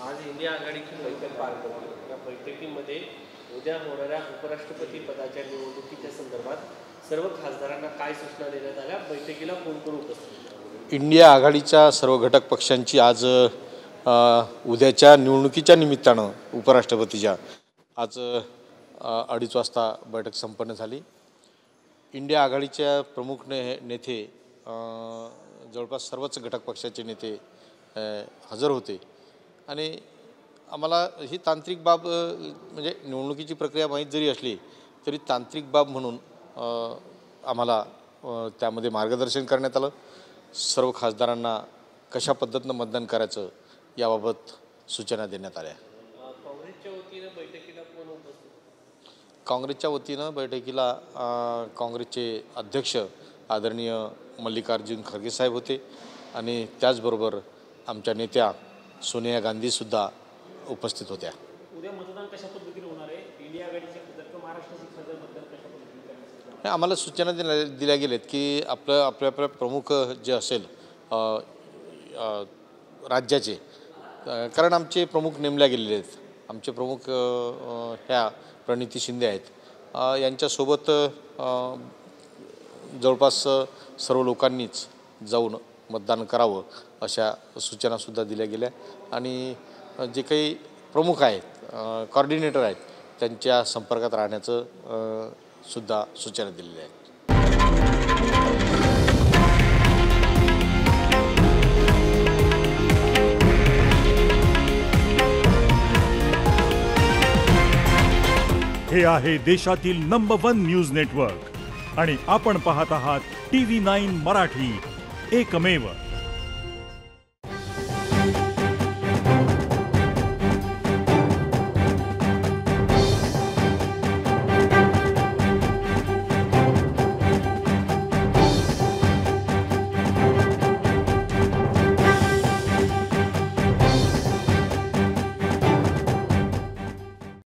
आज इंडिया आघाडीची बैठक पार पडली। या बैठकीमध्ये उद्या होणाऱ्या उपराष्ट्रपती पदाच्या निवडणुकीच्या संदर्भात सर्व खासदारांना काय सूचना देण्यात आल्या, बैठकीला कोण कोण उपस्थित? इंडिया आघाडीच्या सर्व घटक पक्षांची आज उद्याच्या निवडणुकीच्या निमित्तानं उपराष्ट्रपतीच्या आज 2:30 वाजता बैठक संपन्न झाली। इंडिया आघाडीच्या प्रमुख नेते जवळपास सर्वच घटक पक्षाचे नेते हजर होते आणि आम्हाला ही तांत्रिक बाब म्हणजे निवडणुकीची प्रक्रिया माहीत जरी असली तरी तांत्रिक बाब म्हणून आम्हाला त्यामध्ये मार्गदर्शन करण्यात आलं। सर्व खासदारांना कशा पद्धतीनं मतदान करायचं याबाबत सूचना देण्यात आल्या। काँग्रेसच्या वतीनं बैठकीला कोण उपस्थित? काँग्रेसच्या वतीनं बैठकीला काँग्रेसचे अध्यक्ष आदरणीय मल्लिकार्जुन खरगे साहेब होते आणि त्याचबरोबर आमच्या नेत्या सोनिया गांधीसुद्धा उपस्थित होत्या। उद्या मतदान कशा पद्धतीने होणार आहे? इंडिया आघाडीच्या खासदार महाराष्ट्राचे खासदार मतदान कशा पद्धतीने करायचं? आम्हाला सूचना दिल्या गेल्यात की आपल्या प्रमुख जे असेल राज्याचे, कारण आमचे प्रमुख नेमल्या गेलेले आहेत। आमचे प्रमुख ह्या प्रणिती शिंदे आहेत। यांच्यासोबत जवळपास सर्व लोकांनीच जाऊन मतदान करावं अशा सूचनासुद्धा दिल्या गेल्या आणि जे काही प्रमुख आहेत कॉर्डिनेटर आहेत त्यांच्या संपर्कात राहण्याचं सुद्धा सूचना दिलेल्या आहेत। हे आहे देशातील नंबर 1 न्यूज नेटवर्क आणि आपण पाहत आहात TV9 मराठी, एकमेव।